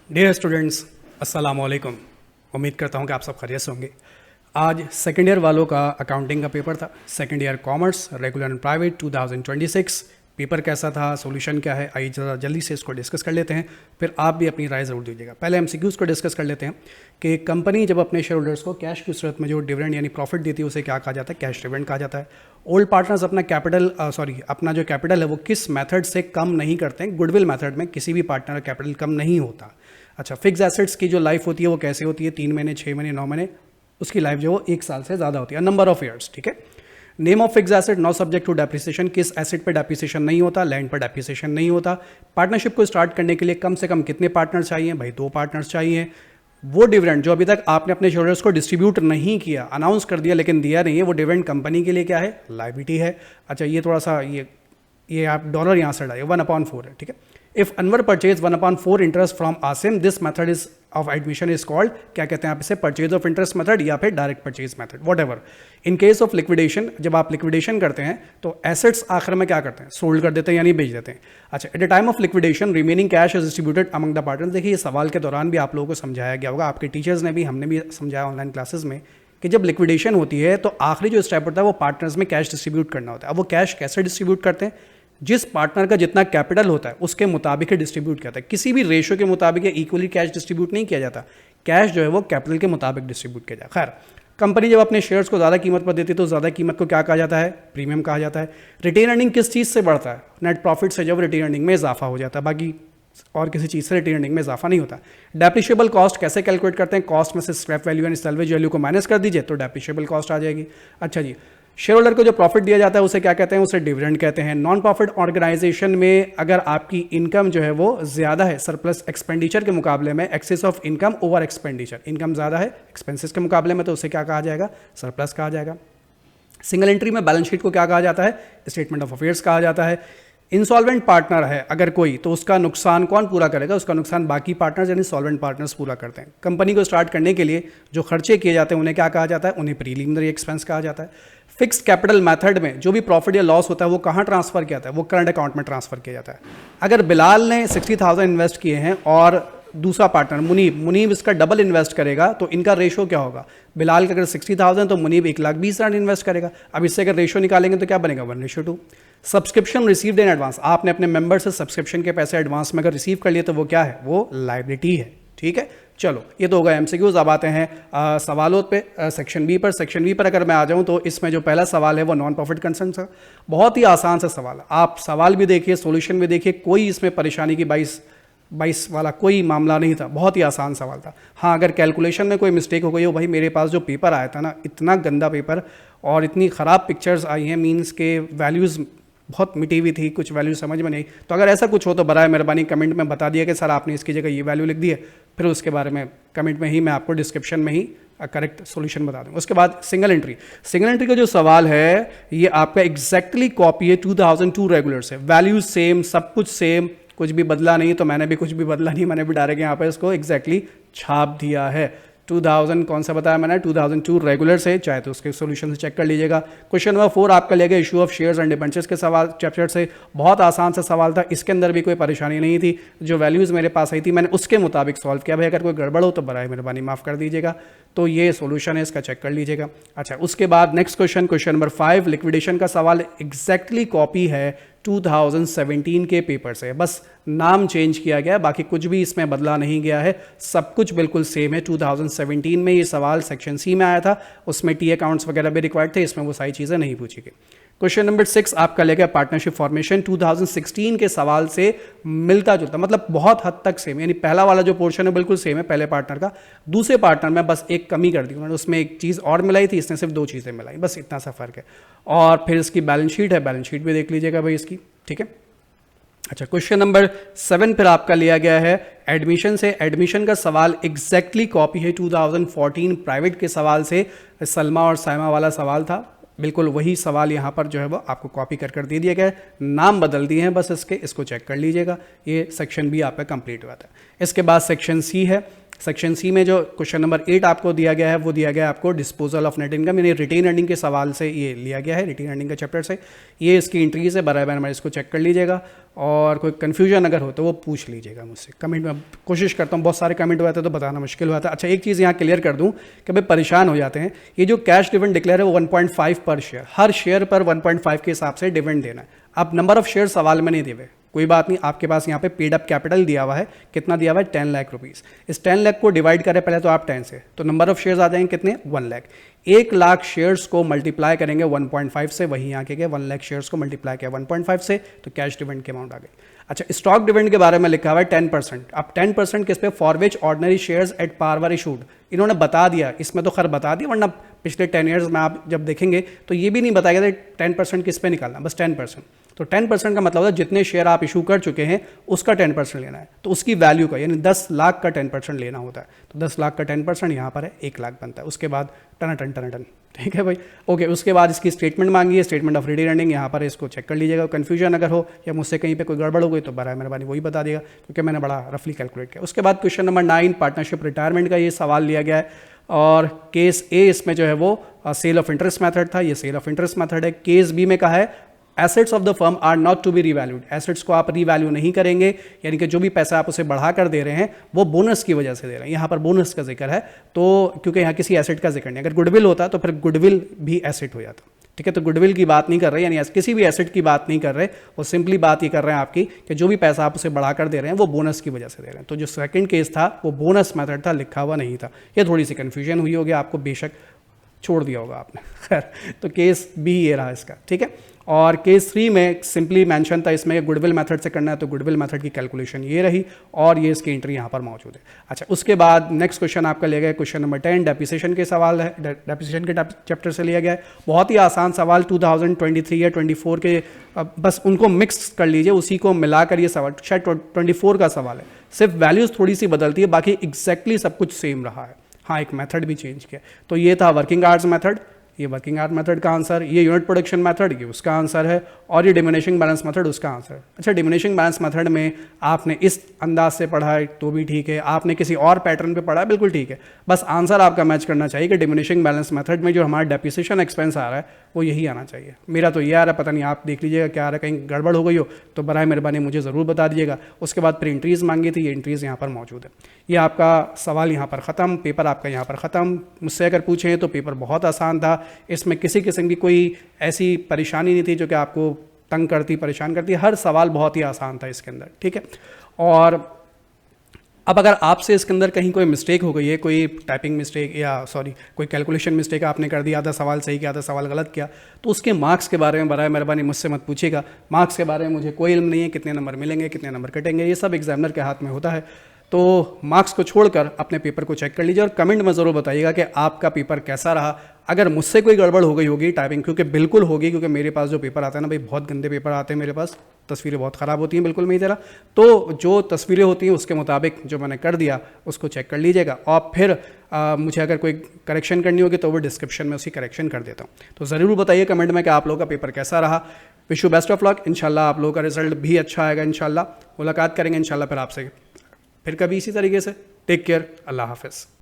Dear students, अस्सलाम वालेकुम। उम्मीद करता हूँ कि आप सब खैरियत से होंगे। आज सेकेंड ईयर वालों का अकाउंटिंग का पेपर था। Second year commerce regular and private 2026। Paper कैसा था, सॉल्यूशन क्या है, आइए ज़रा जल्दी से इसको डिस्कस कर लेते हैं, फिर आप भी अपनी राय ज़रूर दीजिएगा। पहले एमसीक्यूज़ को डिस्कस कर लेते हैं कि कंपनी जब अपने शेयर होल्डर्स को कैश की सूरत में जो डिविडेंड यानी प्रॉफिट देती है उसे क्या कहा जाता है, कैश डिविडेंड कहा जाता है। ओल्ड पार्टनर्स अपना जो कैपिटल है वो किस मेथड से कम नहीं करते हैं, गुडविल मेथड में किसी भी पार्टनर का कैपिटल कम नहीं होता। अच्छा, फिक्स एसेट्स की जो लाइफ होती है वो कैसे होती है, 3 महीने, 6 महीने, 9 महीने, उसकी लाइफ जो वो 1 साल से ज़्यादा होती है, नंबर ऑफ ईयर्स। ठीक है। Name of fix asset not subject to depreciation, किस एसेट पर डेप्रिसिएशन नहीं होता, लैंड पर डेप्रिसिएशन नहीं होता। पार्टनरशिप को स्टार्ट करने के लिए कम से कम कितने पार्टनर्स चाहिए, भाई 2 पार्टनर्स चाहिए। वो डिविडेंड जो अभी तक आपने अपने शेयरहोल्डर्स को डिस्ट्रीब्यूट नहीं किया, अनाउंस कर दिया लेकिन दिया नहीं है, वो डिविडेंड कंपनी के लिए क्या है, लायबिलिटी है। अच्छा, ये थोड़ा सा ये आप डॉलर यहाँ से डालिए, 1/4 है। ठीक है। If Anwar purchase 1/4 interest from Asim, this method is of admission is called, क्या कहते हैं आप इसे, परचेज ऑफ इंटरेस्ट मेथड या फिर direct purchase method, what ever. In case of liquidation, जब आप लिक्विडेशन करते हैं तो एसेट्स आखिर में क्या करते हैं, सोल्ड कर देते हैं यानी बेच देते हैं। अच्छा, at the time of liquidation remaining cash is distributed among the partners. देखिए, ये सवाल के दौरान भी आप लोगों को समझाया गया होगा, आपके टीचर्स ने भी, हमने भी समझाया ऑनलाइन क्लासेस में, कि जब लिक्विडेशन होती है तो आखिरी जो स्टेप होता है वो पार्टनर्स में कैश डिस्ट्रीब्यूट करना होता है। अब वो कैश कैसे डिस्ट्रीब्यूट करते हैं, जिस पार्टनर का जितना कैपिटल होता है उसके मुताबिक ही डिस्ट्रीब्यूट किया जाता है। किसी भी रेशियो के मुताबिक इक्वली कैश डिस्ट्रीब्यूट नहीं किया जाता। कैश जो है वो कैपिटल के मुताबिक डिस्ट्रीब्यूट किया जाता है। खैर, कंपनी जब अपने शेयर्स को ज़्यादा कीमत पर देती है तो ज़्यादा कीमत को क्या कहा जाता है, प्रीमियम कहा जाता है। रिटेन अर्निंग किस चीज़ से बढ़ता है, नेट प्रॉफिट से जब रिटेन अर्निंग में इजाफा हो जाता है, बाकी और किसी चीज़ से रिटेन अर्निंग में इजाफा नहीं होता। डेप्रिशिएबल कॉस्ट कैसे कैलकुलेट करते हैं, कॉस्ट में से स्क्रैप वैल्यू यानी सैल्वेज वैल्यू को माइनस कर दीजिए तो डेप्रिशिएबल कॉस्ट आ जाएगी। अच्छा जी, शेयर होल्डर को जो प्रॉफिट दिया जाता है उसे क्या कहते हैं, उसे डिविडेंड कहते हैं। नॉन प्रॉफिट ऑर्गेनाइजेशन में अगर आपकी इनकम जो है वो ज़्यादा है सरप्लस एक्सपेंडिचर के मुकाबले में, excess of income over expenditure, income ज़्यादा है एक्सपेंसेस के मुकाबले में, तो उसे क्या कहा जाएगा, सरप्लस कहा जाएगा। सिंगल एंट्री में बैलेंस शीट को क्या कहा जाता है, स्टेटमेंट ऑफ अफेयर्स कहा जाता है। इंसॉल्वेंट पार्टनर है अगर कोई, तो उसका नुकसान कौन पूरा करेगा, उसका नुकसान बाकी पार्टनर्स यानी सॉल्वेंट पार्टनर्स पूरा करते हैं। कंपनी को स्टार्ट करने के लिए जो खर्चे किए जाते हैं उन्हें क्या कहा जाता है, उन्हें प्रीलिमिनरी एक्सपेंस कहा जाता है। फिक्स्ड कैपिटल मेथड में जो भी प्रॉफिट या लॉस होता है वो कहाँ ट्रांसफर किया जाता है, वो करंट अकाउंट में ट्रांसफर किया जाता है। अगर बिलाल ने 60,000 इन्वेस्ट किए हैं और दूसरा पार्टनर मुनीब इसका डबल इन्वेस्ट करेगा तो इनका रेशो क्या होगा, बिलाल का अगर 60,000 तो मुनीब 1,20,000 इन्वेस्ट करेगा। अब इससे अगर रेशो निकालेंगे तो क्या बनेगा, 1:2। सब्सक्रिप्शन रिसीव्ड इन एडवांस, आपने अपने मेंबर से सब्सक्रिप्शन के पैसे एडवांस में अगर रिसीव कर लिए तो वो क्या है, वो लायबिलिटी है। ठीक है, चलो ये तो होगा एमसीक्यूज। अब आते हैं सवालों पे, सेक्शन बी पर। सेक्शन बी पर अगर मैं आ जाऊं तो इसमें जो पहला सवाल है वो नॉन प्रॉफिट कंसर्न का, बहुत ही आसान सा सवाल है। आप सवाल भी देखिए, सॉल्यूशन भी देखिए, कोई इसमें परेशानी की 22 वाला कोई मामला नहीं था, बहुत ही आसान सवाल था। हाँ, अगर कैलकुलेशन में कोई मिस्टेक हो गई हो, भाई मेरे पास जो पेपर आया था ना, इतना गंदा पेपर और इतनी ख़राब पिक्चर्स आई हैं, मीन्स के वैल्यूज़ बहुत मिटी हुई थी, कुछ वैल्यू समझ में नहीं। तो अगर ऐसा कुछ हो तो बराए मेहरबानी कमेंट में बता दिया कि सर आपने इसकी जगह ये वैल्यू लिख दी है, फिर उसके बारे में कमेंट में ही मैं आपको डिस्क्रिप्शन में ही करेक्ट सॉल्यूशन बता दूंगा। उसके बाद सिंगल एंट्री का जो सवाल है ये आपका एग्जैक्टली कॉपी है 2002 रेगुलर से, वैल्यू सेम, सब कुछ सेम, कुछ भी बदला नहीं। तो मैंने भी कुछ भी बदला नहीं, मैंने भी डायरेक्ट यहाँ पर इसको एग्जैक्टली छाप दिया है। 2000 कौन सा बताया मैंने, 2002 रेगुलर से, चाहे तो उसके सॉल्यूशन से चेक कर लीजिएगा। क्वेश्चन नंबर 4 आपका लेगा issue of shares and debentures के सवाल चैप्टर से, बहुत आसान सा सवाल था, इसके अंदर भी कोई परेशानी नहीं थी। जो वैल्यूज़ मेरे पास आई थी मैंने उसके मुताबिक सॉल्व किया। भाई अगर कोई गड़बड़ हो तो बराए मेहरबानी माफ़ कर दीजिएगा। तो ये सॉल्यूशन है, इसका चेक कर लीजिएगा। अच्छा, उसके बाद नेक्स्ट क्वेश्चन नंबर 5 लिक्विडेशन का सवाल, एग्जैक्टली कॉपी है 2017 के पेपर से, बस नाम चेंज किया गया, बाकी कुछ भी इसमें बदला नहीं गया है, सब कुछ बिल्कुल सेम है। 2017 में ये सवाल सेक्शन सी में आया था, उसमें टी अकाउंट्स वगैरह भी रिक्वायर्ड थे, इसमें वो सारी चीज़ें नहीं पूछी गई। क्वेश्चन नंबर 6 आपका लेगा पार्टनरशिप फॉर्मेशन, 2016 के सवाल से मिलता जुलता, मतलब बहुत हद तक सेम, यानी पहला वाला जो पोर्शन है बिल्कुल सेम है पहले पार्टनर का, दूसरे पार्टनर में बस एक कमी कर दी उन्होंने, उसमें एक चीज़ और मिलाई थी, इसने सिर्फ 2 चीज़ें मिलाई, बस इतना सा फर्क है। और फिर इसकी बैलेंस शीट है, बैलेंस शीट भी देख लीजिएगा भाई इसकी। ठीक है। अच्छा, क्वेश्चन नंबर 7 फिर आपका लिया गया है एडमिशन से। एडमिशन का सवाल एग्जैक्टली कॉपी है 2014 प्राइवेट के सवाल से, सलमा और साइमा वाला सवाल था, बिल्कुल वही सवाल यहाँ पर जो है वो आपको कॉपी कर दे दिया गया है, नाम बदल दिए हैं बस इसके, इसको चेक कर लीजिएगा। ये सेक्शन बी आपका कंप्लीट हुआ था। इसके बाद सेक्शन सी है, सेक्शन सी में जो क्वेश्चन नंबर 8 आपको दिया गया है वो दिया गया है आपको डिस्पोजल ऑफ नेट इनकम, यानी रिटेन अर्निंग के सवाल से ये लिया गया है, रिटेन अर्निंग के चैप्टर से। ये इसकी एंट्रीज है, बराबर मैं इसको चेक कर लीजिएगा और कोई कन्फ्यूजन अगर हो तो वो पूछ लीजिएगा मुझसे कमेंट में। कोशिश करता हूँ, बहुत सारे कमेंट हुए थे तो बताना मुश्किल हुआ था। अच्छा, एक चीज़ यहाँ क्लियर कर दूँ कि भाई परेशान हो जाते हैं, ये जो कैश डिविडेंड डिक्लेयर है वो 1.5 पर शेयर, हर शेयर पर 1.5 के हिसाब से डिविडेंड देना है। अब नंबर ऑफ शेयर सवाल में नहीं दिए हुए, कोई बात नहीं, आपके पास यहाँ पे पेड अप कैपिटल दिया हुआ है, कितना दिया हुआ है 10 लाख रुपीस। इस 10 लाख को डिवाइड करें पहले तो आप 10 से, तो नंबर ऑफ शेयर्स आ जाएंगे कितने 1 लाख। 1 लाख शेयर्स को मल्टीप्लाई करेंगे 1.5 से, वही यहाँ के गए 1 लाख शेयर्स को मल्टीप्लाई किया 1.5 से, तो कैश डिविडेंड की अमाउंट आ गई। अच्छा, स्टॉक डिविडेंड के बारे में लिखा हुआ है 10%। अब 10% किस पे, for which ordinary shares at par were issued, इन्होंने बता दिया, इसमें तो खैर बता दिया, वरना पिछले 10 ईयर्स में आप जब देखेंगे तो ये भी नहीं बताया गया 10% किस पे निकालना, बस 10%। तो 10% का मतलब होता है जितने शेयर आप इशू कर चुके हैं उसका 10% लेना है, तो उसकी वैल्यू का, यानी 10 लाख का 10% लेना होता है। तो 10 लाख का 10% यहाँ पर है 1 लाख बनता है। उसके बाद टन, ठीक है भाई, ओके। उसके बाद इसकी स्टेटमेंट मांगी है, स्टेटमेंट ऑफ रिटेन अर्निंग, यहाँ पर इसको चेक कर लीजिएगा। कन्फ्यूजन अगर हो या मुझसे कहीं पे कोई गड़बड़ हो गई तो बराबर मेहरबानी वही बता देगा, क्योंकि मैंने बड़ा रफली कैलकुलेट किया। उसके बाद क्वेश्चन नंबर 9 पार्टनरशिप रिटायरमेंट का ये सवाल लिया गया है, और केस ए इसमें जो है वो सेल ऑफ इंटरेस्ट मेथड था, ये सेल ऑफ इंटरेस्ट मेथड है। केस बी में कहा है assets of the firm are not to be revalued, assets को आप रीवैल्यू नहीं करेंगे, यानी कि जो भी पैसा आप उसे बढ़ा कर दे रहे हैं वो बोनस की वजह से दे रहे हैं। यहाँ पर बोनस का जिक्र है, तो क्योंकि यहाँ किसी एसेट का जिक्र नहीं, अगर गुडविल होता तो फिर गुडविल भी एसेट हो जाता, ठीक है। तो गुडविल की बात नहीं कर रहे, यानी किसी भी एसेट की बात नहीं कर रहे, वो सिंपली बात ये कर रहे हैं आपकी कि जो भी पैसा आप उसे बढ़ाकर दे रहे हैं वो बोनस की वजह से दे रहे हैं। तो जो सेकंड केस था वो बोनस मेथड था, लिखा हुआ नहीं था। ये थोड़ी सी कन्फ्यूजन हुई होगी आपको, बेशक छोड़ दिया होगा आपने, खैर। तो केस बी ये रहा इसका, ठीक है। और केस 3 में सिंपली मेंशन था, इसमें गुडविल मेथड से करना है, तो गुडविल मेथड की कैलकुलेशन ये रही, और ये इसकी एंट्री यहाँ पर मौजूद है। अच्छा, उसके बाद नेक्स्ट क्वेश्चन आपका लिया गया क्वेश्चन नंबर 10, डेप्रिसिएशन के सवाल है, डेप्रिसिएशन के चैप्टर से लिया गया है। बहुत ही आसान सवाल 2023 या 24 के, बस उनको मिक्स कर लीजिए, उसी को मिलाकर ये सवाल, शायद 24 का सवाल है, सिर्फ वैल्यूज़ थोड़ी सी बदलती है, बाकी एग्जैक्टली सब कुछ सेम रहा है। हाँ, एक मेथड भी चेंज किया। तो ये था वर्किंग आवर्स मेथड, ये वर्किंग आवर मेथड का आंसर, ये यूनिट प्रोडक्शन मेथड ये उसका आंसर है, और ये डिमिनिशिंग बैलेंस मेथड उसका आंसर है। अच्छा, डिमिनिशिंग बैलेंस मेथड में आपने इस अंदाज से पढ़ा है तो भी ठीक है, आपने किसी और पैटर्न पे पढ़ा है बिल्कुल ठीक है, बस आंसर आपका मैच करना चाहिए कि डिमिनिशिंग बैलेंस मेथड में जो हमारा डेप्रिसिएशन एक्सपेंस आ रहा है वो यही आना चाहिए। मेरा तो ये आ रहा है, पता नहीं आप देख लीजिएगा क्या आ रहा है, कहीं गड़बड़ हो गई हो तो बराए मेहरबानी मुझे ज़रूर बता दीजिएगा। उसके बाद फिर एंट्रीज़ मांगी थी, ये एंट्रीज़ यहाँ पर मौजूद है। ये आपका सवाल यहाँ पर ख़त्म, पेपर आपका यहाँ पर ख़त्म। मुझसे अगर पूछें तो पेपर बहुत आसान था, इसमें किसी किस्म की कोई ऐसी परेशानी नहीं थी जो कि आपको तंग करती, परेशान करती, हर सवाल बहुत ही आसान था इसके अंदर, ठीक है। और अब अगर आपसे इसके अंदर कहीं कोई मिस्टेक हो गई है, कोई टाइपिंग मिस्टेक या सॉरी कोई कैलकुलेशन मिस्टेक आपने कर दिया, आधा सवाल सही किया, आधा सवाल गलत किया, तो उसके मार्क्स के बारे में बराए मेहरबानी मुझसे मत पूछिएगा। मार्क्स के बारे में मुझे कोई इल्म नहीं है, कितने नंबर मिलेंगे, कितने नंबर कटेंगे, ये सब एग्जामिनर के हाथ में होता है। तो मार्क्स को छोड़कर अपने पेपर को चेक कर लीजिए और कमेंट में ज़रूर बताइएगा कि आपका पेपर कैसा रहा। अगर मुझसे कोई गड़बड़ हो गई होगी टाइपिंग, क्योंकि बिल्कुल होगी, क्योंकि मेरे पास जो पेपर आता है ना भाई, बहुत गंदे पेपर आते हैं मेरे पास, तस्वीरें बहुत ख़राब होती हैं, बिल्कुल मेरी तरह। तो जो तस्वीरें होती हैं उसके मुताबिक जो मैंने कर दिया उसको चेक कर लीजिएगा, और फिर मुझे अगर कोई करेक्शन करनी होगी तो वो डिस्क्रिप्शन में उसकी करेक्शन कर देता हूँ। तो ज़रूर बताइए कमेंट में कि आप लोगों का पेपर कैसा रहा। Wish you best of luck, इंशाल्लाह आप लोगों का रिजल्ट भी अच्छा आएगा, इंशाल्लाह मुलाकात करेंगे इंशाल्लाह फिर आपसे फिर कभी इसी तरीके से। टेक केयर, अल्लाह हाफ़िज़।